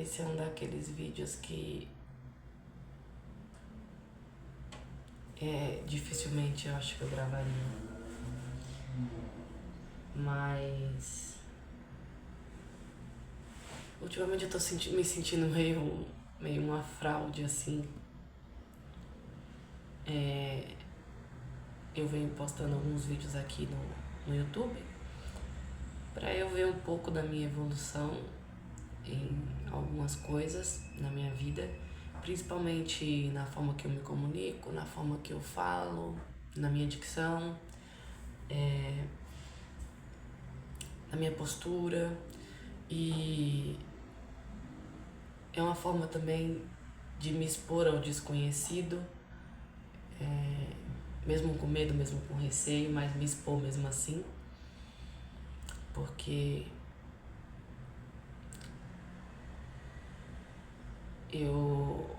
esse é um daqueles vídeos que dificilmente eu acho que eu gravaria. Mas ultimamente eu tô me sentindo meio uma fraude, assim. Eu venho postando alguns vídeos aqui no YouTube pra eu ver um pouco da minha evolução em algumas coisas na minha vida, principalmente na forma que eu me comunico, na forma que eu falo, na minha dicção, na minha postura. E é uma forma também de me expor ao desconhecido, mesmo com medo, mesmo com receio, mas me expor mesmo assim, porque eu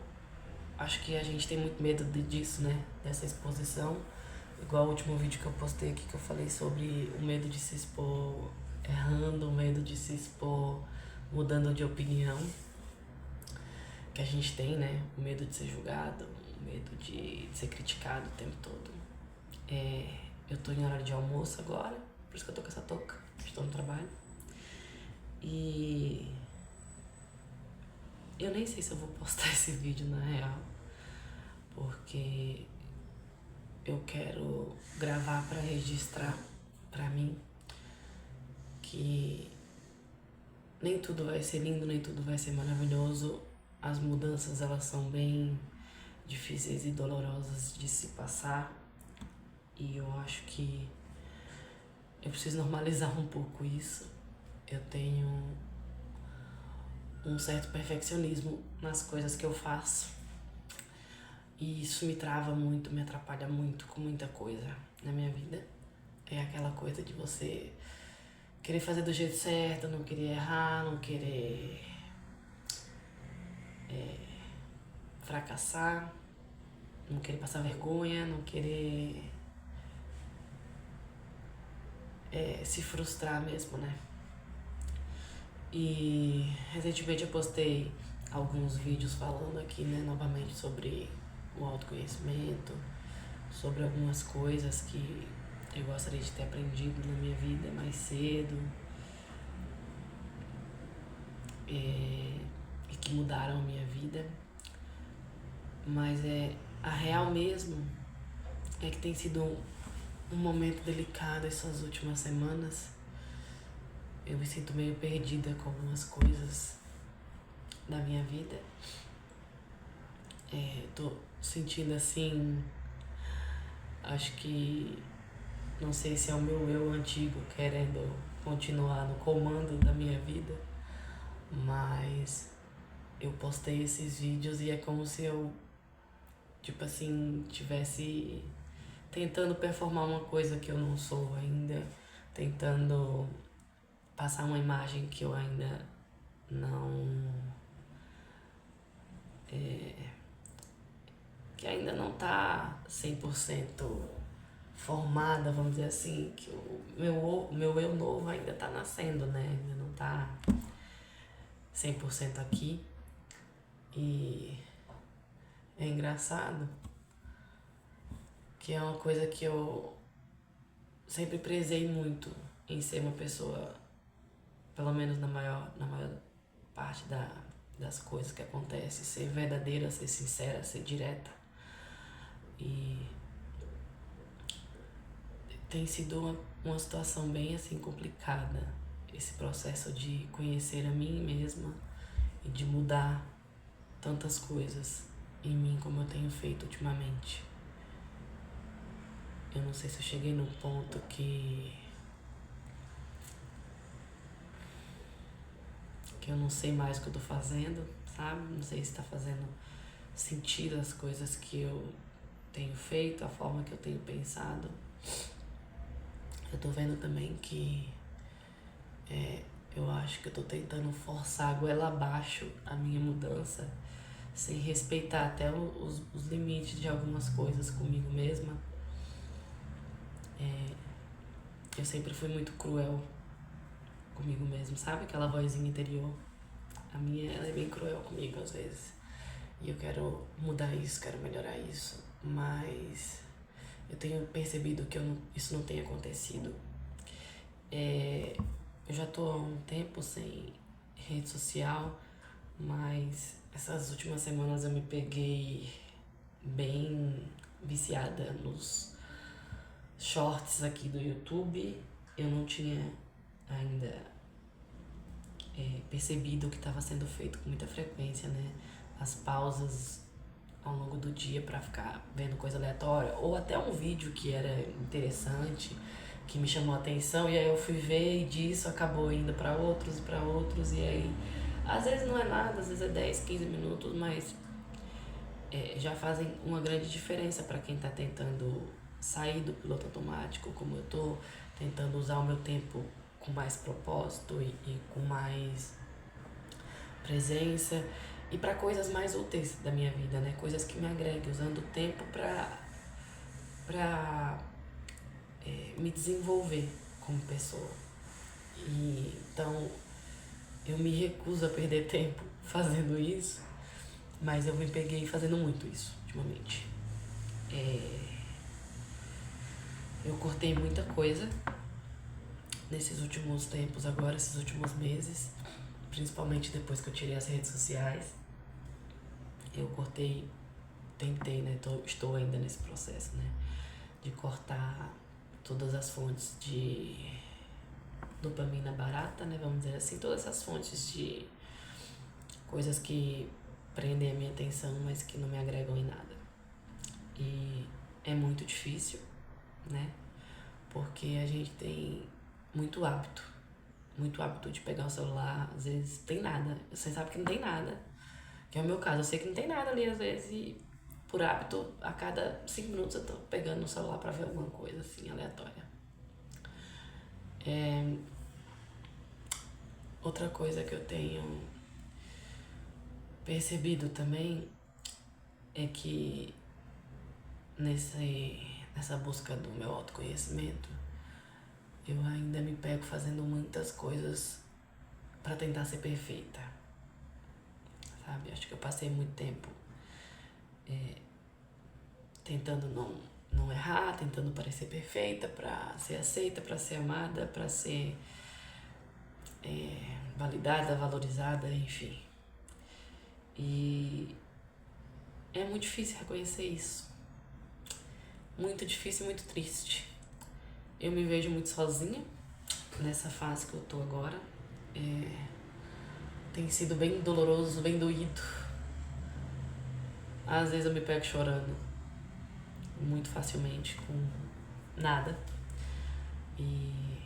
acho que a gente tem muito medo disso, né? Dessa exposição. Igual o último vídeo que eu postei aqui, que eu falei sobre o medo de se expor errando, o medo de se expor mudando de opinião, que a gente tem, né? O medo de ser julgado, o medo de ser criticado o tempo todo. Eu tô em horário de almoço agora, por isso que eu tô com essa touca, estou no trabalho. E eu nem sei se eu vou postar esse vídeo na real, porque eu quero gravar pra registrar pra mim que nem tudo vai ser lindo, nem tudo vai ser maravilhoso. As mudanças, elas são bem difíceis e dolorosas de se passar. E eu acho que eu preciso normalizar um pouco isso. Eu tenho um certo perfeccionismo nas coisas que eu faço. E isso me trava muito, me atrapalha muito com muita coisa na minha vida. É aquela coisa de você querer fazer do jeito certo, não querer errar, não querer fracassar, não querer passar vergonha, não querer se frustrar mesmo, né? E recentemente eu postei alguns vídeos falando aqui, né, novamente sobre o autoconhecimento, sobre algumas coisas que eu gostaria de ter aprendido na minha vida mais cedo e que mudaram a minha vida. Mas a real mesmo é que tem sido um momento delicado essas últimas semanas. Eu me sinto meio perdida com algumas coisas da minha vida. Tô sentindo assim, acho que não sei se é o meu eu antigo querendo continuar no comando da minha vida, mas eu postei esses vídeos e é como se eu, tipo assim, tivesse tentando performar uma coisa que eu não sou ainda, tentando passar uma imagem que eu ainda não que ainda não tá 100% formada, vamos dizer assim, que o meu eu novo ainda tá nascendo, né? Ainda não tá 100% aqui. E é engraçado que é uma coisa que eu sempre prezei muito em ser uma pessoa, pelo menos na maior parte das coisas que acontecem, ser verdadeira, ser sincera, ser direta. E tem sido uma situação bem assim complicada, esse processo de conhecer a mim mesma e de mudar tantas coisas em mim como eu tenho feito ultimamente. Eu não sei se eu cheguei num ponto que eu não sei mais o que eu tô fazendo, sabe? Não sei se tá fazendo sentido as coisas que eu tenho feito, a forma que eu tenho pensado. Eu tô vendo também que eu acho que eu tô tentando forçar a goela abaixo a minha mudança, sem respeitar até os limites de algumas coisas comigo mesma. Eu sempre fui muito cruel comigo mesmo, sabe? Aquela vozinha interior. A minha, ela é bem cruel comigo às vezes. E eu quero mudar isso, quero melhorar isso. Mas eu tenho percebido que isso não tem acontecido. Eu já tô há um tempo sem rede social, mas essas últimas semanas eu me peguei bem viciada nos shorts aqui do YouTube. Eu não tinha ainda percebido o que estava sendo feito com muita frequência, né? As pausas ao longo do dia para ficar vendo coisa aleatória, ou até um vídeo que era interessante, que me chamou a atenção, e aí eu fui ver e disso acabou indo para outros, e aí às vezes não é nada, às vezes é 10, 15 minutos, mas já fazem uma grande diferença para quem tá tentando sair do piloto automático, como eu tô tentando usar o meu tempo com mais propósito e com mais presença, e para coisas mais úteis da minha vida, né? Coisas que me agreguem, usando o tempo para me desenvolver como pessoa. E então eu me recuso a perder tempo fazendo isso, mas eu me peguei fazendo muito isso ultimamente. Eu cortei muita coisa nesses últimos tempos agora, esses últimos meses, principalmente depois que eu tirei as redes sociais. Eu tentei, né? Estou ainda nesse processo, né? De cortar todas as fontes de dopamina barata, né? Vamos dizer assim, todas essas fontes de coisas que prendem a minha atenção, mas que não me agregam em nada. E é muito difícil, né? Porque a gente tem muito hábito de pegar o celular, às vezes tem nada, você sabe que não tem nada, que é o meu caso, eu sei que não tem nada ali às vezes, e por hábito, a cada 5 minutos eu tô pegando o celular pra ver alguma coisa assim, aleatória. Outra coisa que eu tenho percebido também é que nessa busca do meu autoconhecimento, eu ainda me pego fazendo muitas coisas pra tentar ser perfeita, sabe? Acho que eu passei muito tempo tentando não errar, tentando parecer perfeita pra ser aceita, pra ser amada, pra ser validada, valorizada, enfim. E é muito difícil reconhecer isso. Muito difícil e muito triste. Eu me vejo muito sozinha nessa fase que eu tô agora. Tem sido bem doloroso, bem doído. Às vezes eu me pego chorando muito facilmente com nada. E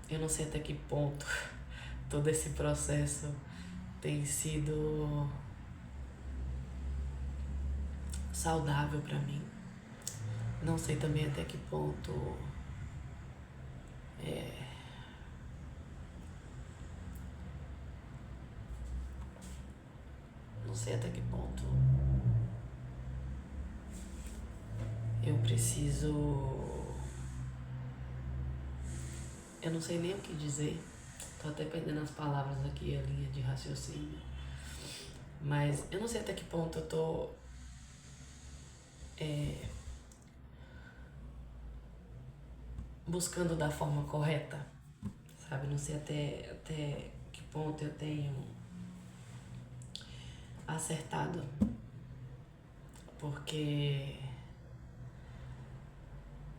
eu não sei até que ponto todo esse processo tem sido saudável pra mim. Não sei também até que ponto não sei até que ponto eu preciso. Eu não sei nem o que dizer. Tô até perdendo as palavras aqui, a linha de raciocínio. Mas eu não sei até que ponto eu tô buscando da forma correta, sabe? Não sei até que ponto eu tenho acertado, porque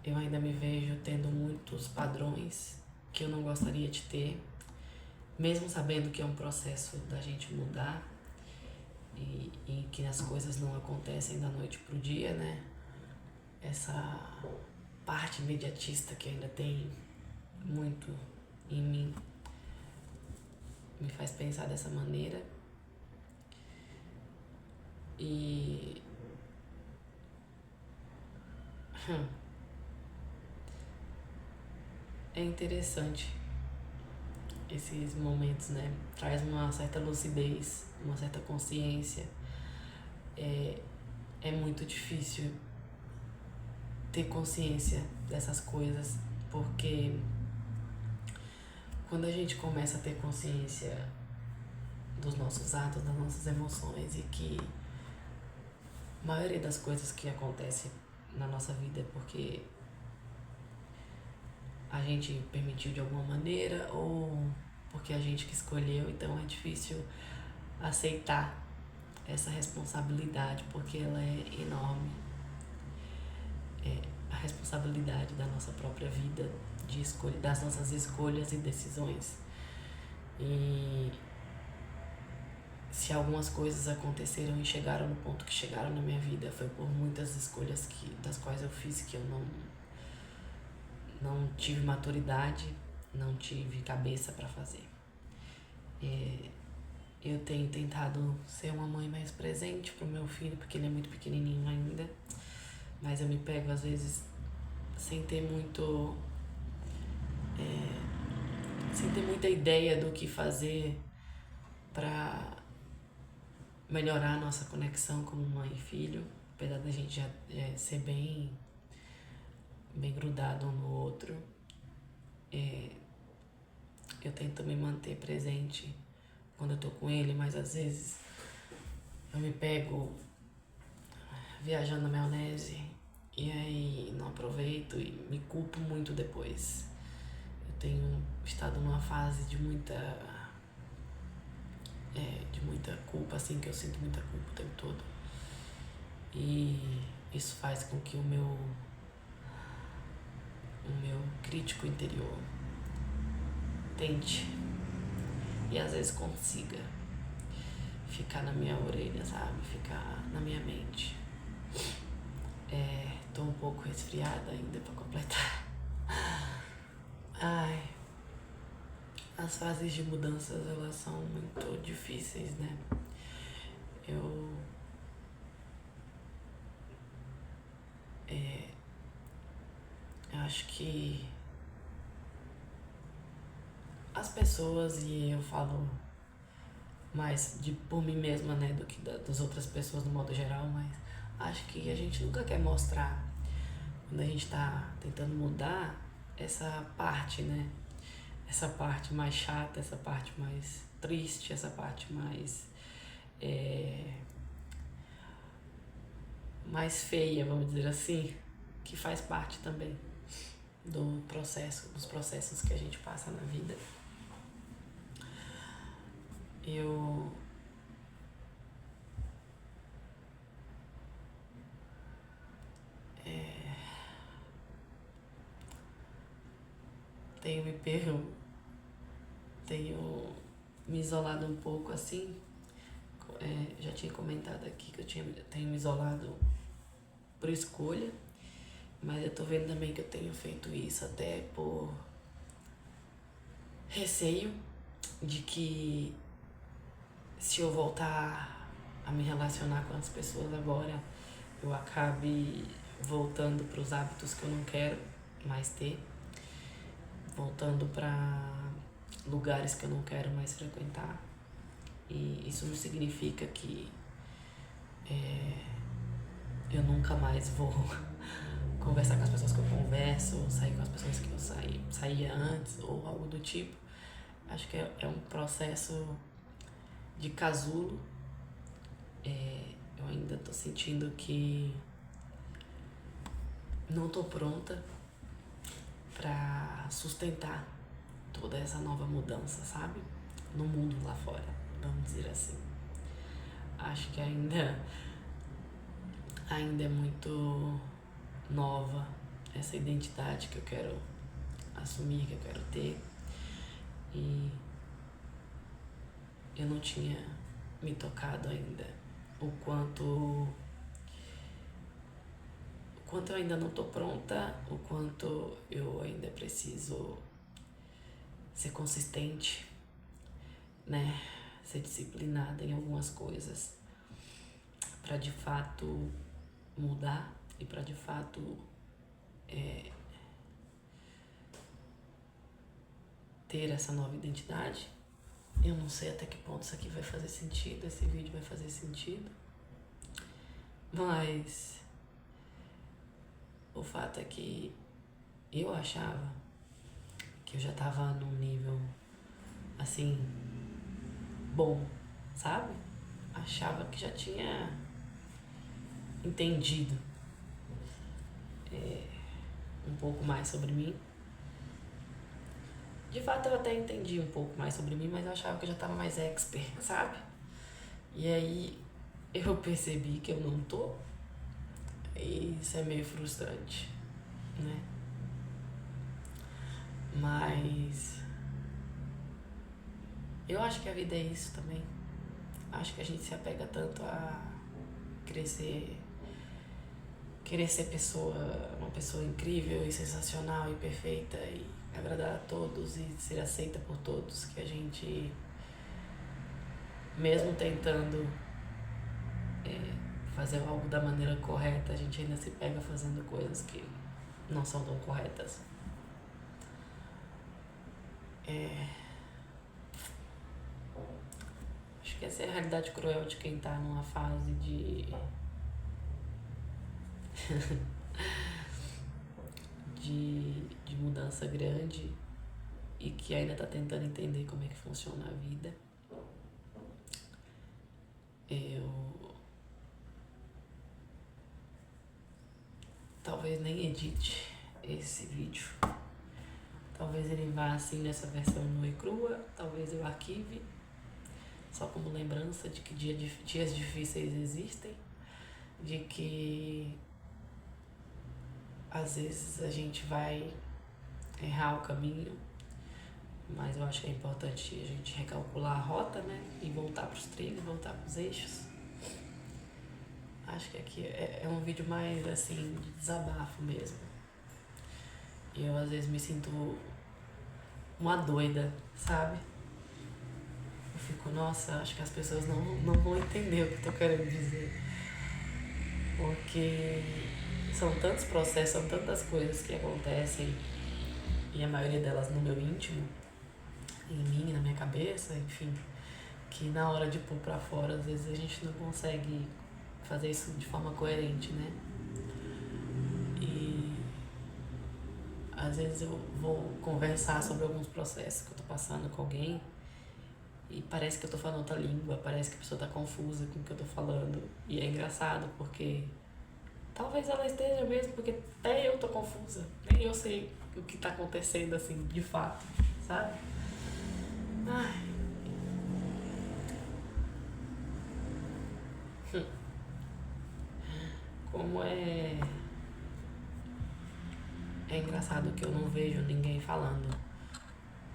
eu ainda me vejo tendo muitos padrões que eu não gostaria de ter, mesmo sabendo que é um processo da gente mudar e que as coisas não acontecem da noite pro dia, né? Essa parte imediatista que ainda tem muito em mim me faz pensar dessa maneira. E é interessante esses momentos, né? Traz uma certa lucidez, uma certa consciência. É muito difícil ter consciência dessas coisas, porque quando a gente começa a ter consciência dos nossos atos, das nossas emoções, e que a maioria das coisas que acontecem na nossa vida é porque a gente permitiu de alguma maneira ou porque a gente que escolheu. Então é difícil aceitar essa responsabilidade, porque ela é enorme. É a responsabilidade da nossa própria vida, de escolha, das nossas escolhas e decisões. E se algumas coisas aconteceram e chegaram no ponto que chegaram na minha vida, foi por muitas escolhas das quais eu fiz, que eu não tive maturidade, não tive cabeça para fazer. Eu tenho tentado ser uma mãe mais presente pro meu filho, porque ele é muito pequenininho ainda, mas eu me pego às vezes sem ter muita ideia do que fazer para melhorar a nossa conexão como mãe e filho, apesar da gente já ser bem grudado um no outro. Eu tento me manter presente quando eu tô com ele, mas às vezes eu me pego viajando na maionese e aí não aproveito e me culpo muito depois. Eu tenho estado numa fase de muita culpa, assim, que eu sinto muita culpa o tempo todo. E isso faz com que o meu crítico interior tente e às vezes consiga ficar na minha orelha, sabe? Ficar na minha mente. Tô um pouco resfriada ainda pra completar. Ai, as fases de mudanças, elas são muito difíceis, né? Eu acho que as pessoas, e eu falo mais por mim mesma, né, do que das outras pessoas no modo geral, mas acho que a gente nunca quer mostrar, quando a gente tá tentando mudar, essa parte, né? Essa parte mais chata, essa parte mais triste, essa parte mais mais feia, vamos dizer assim, que faz parte também dos processos que a gente passa na vida. Eu tenho me isolado um pouco, assim. Já tinha comentado aqui que tenho me isolado por escolha, mas eu tô vendo também que eu tenho feito isso até por receio de que, se eu voltar a me relacionar com as pessoas agora, eu acabe voltando para os hábitos que eu não quero mais ter, voltando para lugares que eu não quero mais frequentar. E isso não significa que eu nunca mais vou conversar com as pessoas que eu converso, ou sair com as pessoas que eu saía antes, ou algo do tipo. Acho que é um processo de casulo. Eu ainda tô sentindo que não tô pronta pra sustentar toda essa nova mudança, sabe? No mundo lá fora, vamos dizer assim. Acho que ainda é muito nova essa identidade que eu quero assumir, que eu quero ter. E eu não tinha me tocado ainda o quanto eu ainda não tô pronta, o quanto eu ainda preciso ser consistente, né? Ser disciplinada em algumas coisas para de fato mudar e para de fato ter essa nova identidade. Eu não sei até que ponto isso aqui vai fazer sentido, esse vídeo vai fazer sentido, mas o fato é que eu achava que eu já tava num nível, assim, bom sabe? Achava que já tinha entendido um pouco mais sobre mim. De fato, eu até entendi um pouco mais sobre mim, mas eu achava que eu já estava mais expert, sabe? E aí eu percebi que eu não tô, e isso é meio frustrante, né? Mas eu acho que a vida é isso também. Acho que a gente se apega tanto a crescer, querer ser uma pessoa incrível e sensacional e perfeita e agradar a todos e ser aceita por todos, que a gente, mesmo tentando fazer algo da maneira correta, a gente ainda se pega fazendo coisas que não são tão corretas. Acho que essa é a realidade cruel de quem tá numa fase de mudança grande e que ainda tá tentando entender como é que funciona a vida. Eu talvez nem edite esse vídeo. Talvez ele vá assim nessa versão nua e crua, talvez eu arquive, só como lembrança de que dias difíceis existem, de que às vezes a gente vai errar o caminho, mas eu acho que é importante a gente recalcular a rota, né? E voltar pros trilhos, voltar pros eixos. Acho que aqui é um vídeo mais assim, de desabafo mesmo. E eu às vezes me sinto uma doida, sabe? Eu fico, nossa, acho que as pessoas não vão entender o que eu tô querendo dizer. Porque são tantos processos, são tantas coisas que acontecem, e a maioria delas no meu íntimo, em mim, na minha cabeça, enfim, que na hora de pôr pra fora, às vezes a gente não consegue fazer isso de forma coerente, né? E às vezes eu vou conversar sobre alguns processos que eu tô passando com alguém e parece que eu tô falando outra língua, parece que a pessoa tá confusa com o que eu tô falando. E é engraçado porque talvez ela esteja mesmo, porque até eu tô confusa, nem eu sei o que tá acontecendo assim, de fato, sabe? Ai. Como é engraçado que eu não vejo ninguém falando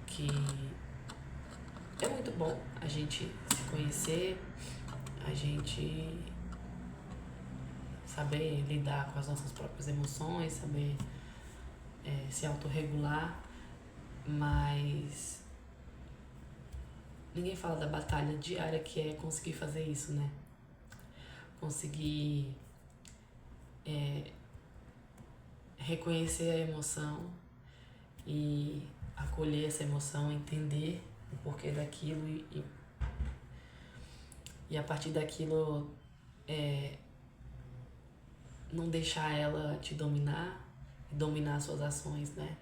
que é muito bom a gente se conhecer, a gente saber lidar com as nossas próprias emoções, saber se autorregular, mas ninguém fala da batalha diária que é conseguir fazer isso, né? Conseguir reconhecer a emoção e acolher essa emoção, entender o porquê daquilo e a partir daquilo não deixar ela te dominar e dominar suas ações, né?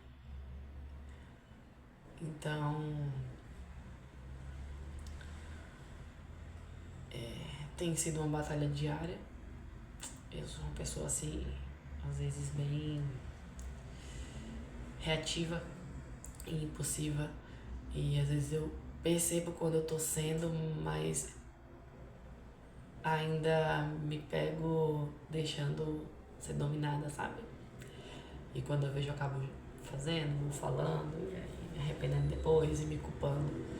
Então tem sido uma batalha diária. Eu sou uma pessoa assim, às vezes bem reativa e impulsiva, e às vezes eu percebo quando eu tô sendo, mas ainda me pego deixando ser dominada, sabe? E quando eu vejo eu acabo fazendo, falando, e aí me arrependendo depois e me culpando.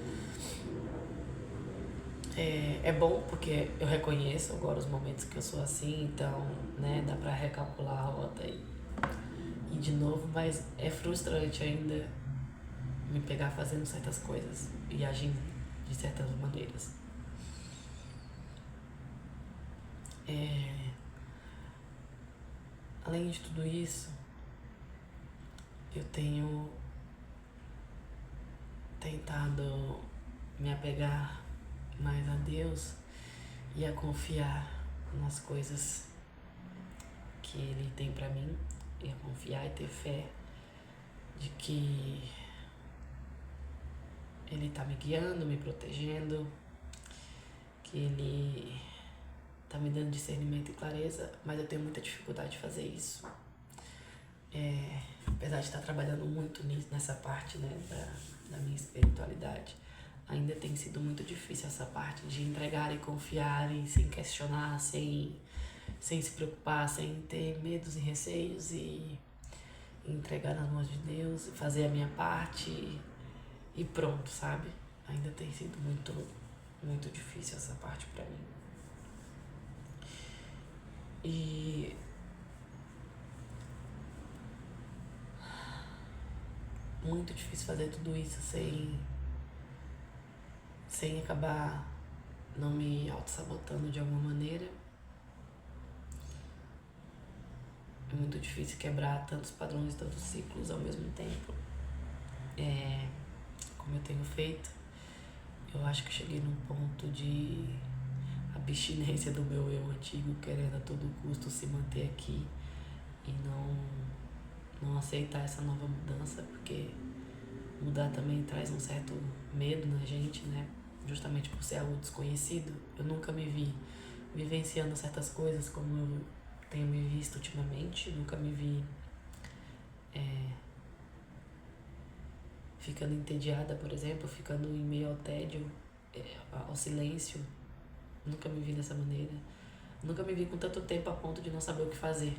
É bom porque eu reconheço agora os momentos que eu sou assim, então, né, dá pra recalcular a rota e de novo, mas é frustrante ainda me pegar fazendo certas coisas e agindo de certas maneiras. Além de tudo isso, eu tenho tentado me apegar mais a Deus e a confiar nas coisas que Ele tem pra mim, e a confiar e ter fé de que Ele tá me guiando, me protegendo que ele tá me dando discernimento e clareza, mas eu tenho muita dificuldade de fazer isso. Apesar de estar trabalhando muito nessa parte, né, da minha espiritualidade, ainda tem sido muito difícil essa parte de entregar e confiar e sem questionar, sem se preocupar, sem ter medos e receios e entregar nas mãos de Deus, fazer a minha parte e pronto, sabe? Ainda tem sido muito, muito difícil essa parte pra mim. E muito difícil fazer tudo isso sem acabar não me auto-sabotando de alguma maneira. É muito difícil quebrar tantos padrões, tantos ciclos ao mesmo tempo. Como eu tenho feito, eu acho que cheguei num ponto de abstinência do meu eu antigo, querendo a todo custo se manter aqui e não aceitar essa nova mudança, porque mudar também traz um certo medo na gente, né? Justamente por ser algo desconhecido. Eu nunca me vi vivenciando certas coisas como eu tenho me visto ultimamente. Nunca me vi ficando entediada, por exemplo, ficando em meio ao tédio, ao silêncio. Nunca me vi dessa maneira. Nunca me vi com tanto tempo a ponto de não saber o que fazer.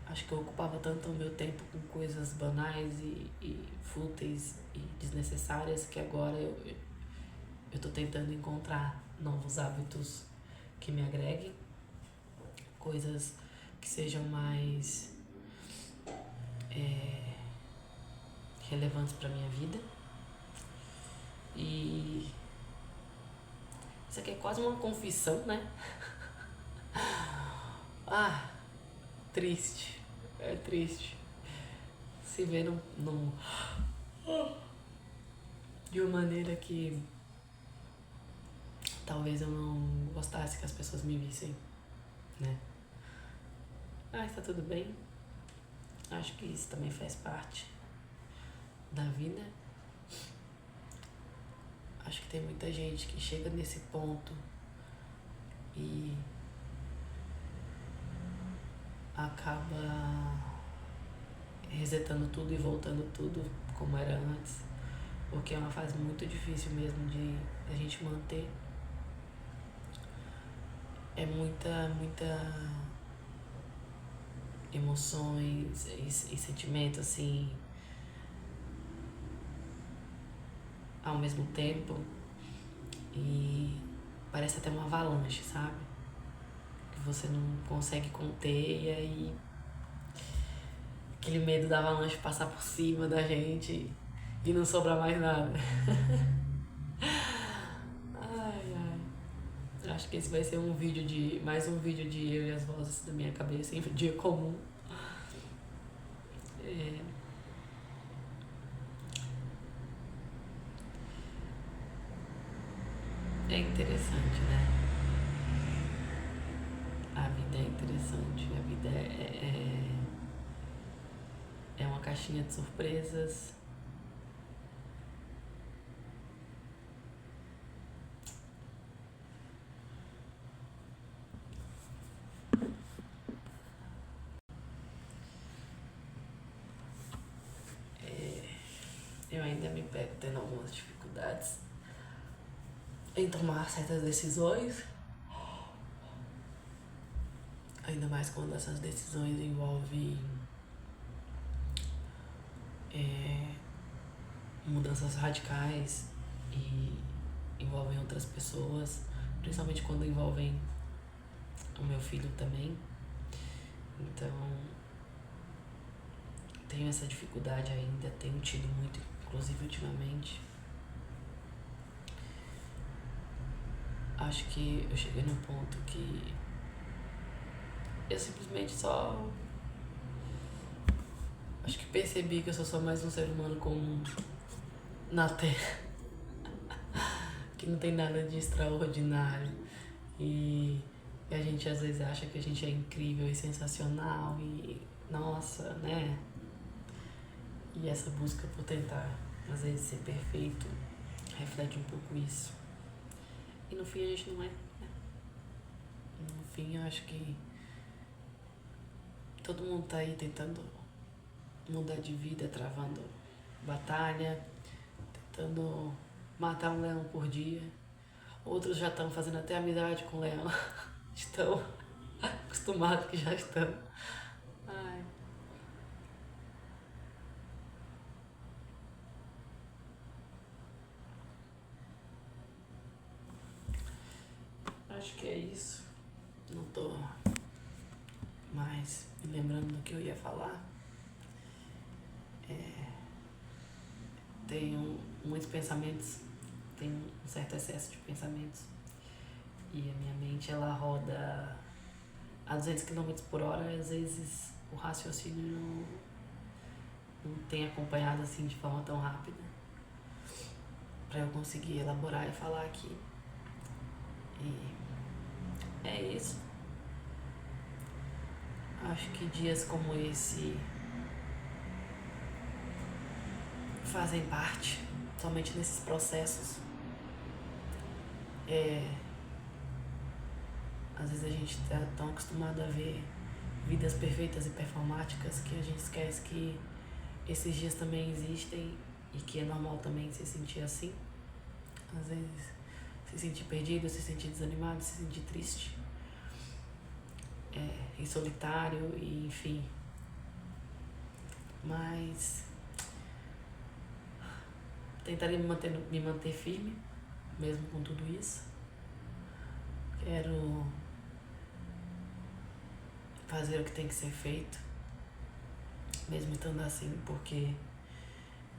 Acho que eu ocupava tanto o meu tempo com coisas banais e fúteis e desnecessárias que agora eu tô tentando encontrar novos hábitos que me agreguem, coisas que sejam mais relevantes para minha vida. E isso aqui é quase uma confissão, né? Triste. É triste se ver de uma maneira que talvez eu não gostasse que as pessoas me vissem, né? Está tudo bem. Acho que isso também faz parte da vida. Acho que tem muita gente que chega nesse ponto e acaba resetando tudo e voltando tudo como era antes, porque é uma fase muito difícil mesmo de a gente manter. É muita emoções e sentimentos assim ao mesmo tempo, e parece até uma avalanche, sabe? Que você não consegue conter, e aí aquele medo da avalanche passar por cima da gente e não sobrar mais nada. Acho que esse vai ser mais um vídeo de eu e as vozes da minha cabeça em um dia comum. É interessante, né? A vida é interessante, a vida é uma caixinha de surpresas. Eu ainda me pego tendo algumas dificuldades em tomar certas decisões, ainda mais quando essas decisões envolvem mudanças radicais e envolvem outras pessoas, principalmente quando envolvem o meu filho também. Então tenho essa dificuldade ainda, tenho tido muito, inclusive ultimamente. Acho que eu cheguei num ponto que eu simplesmente só acho que percebi que eu sou só mais um ser humano comum na Terra, que não tem nada de extraordinário, e a gente às vezes acha que a gente é incrível e sensacional e nossa, né? E essa busca por tentar às vezes ser perfeito reflete um pouco isso. E no fim a gente não é. Né? No fim eu acho que todo mundo tá aí tentando mudar de vida, travando batalha, tentando matar um leão por dia. Outros já estão fazendo até amizade com o leão. Estão acostumados que já estão. Ai. Acho que é isso. Não tô mais me lembrando do que eu ia falar. Tenho muitos pensamentos, tenho um certo excesso de pensamentos. E a minha mente ela roda a 200 km por hora e às vezes o raciocínio não tem acompanhado assim de forma tão rápida para eu conseguir elaborar e falar aqui. E é isso. Acho que dias como esse fazem parte, somente nesses processos. Às vezes a gente está tão acostumado a ver vidas perfeitas e performáticas que a gente esquece que esses dias também existem e que é normal também se sentir assim. Às vezes se sentir perdido, se sentir desanimado, se sentir triste, e solitário, e enfim. Mas tentarei me manter firme, mesmo com tudo isso. Quero fazer o que tem que ser feito, mesmo estando assim, porque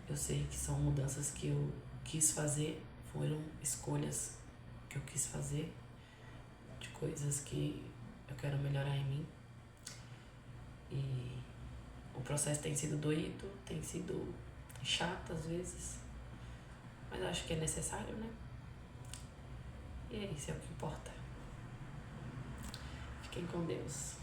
eu sei que são mudanças que eu quis fazer, foram escolhas que eu quis fazer, de coisas que eu quero melhorar em mim. E o processo tem sido doído, tem sido chato às vezes, mas acho que é necessário, né? E é isso, é o que importa. Fiquem com Deus.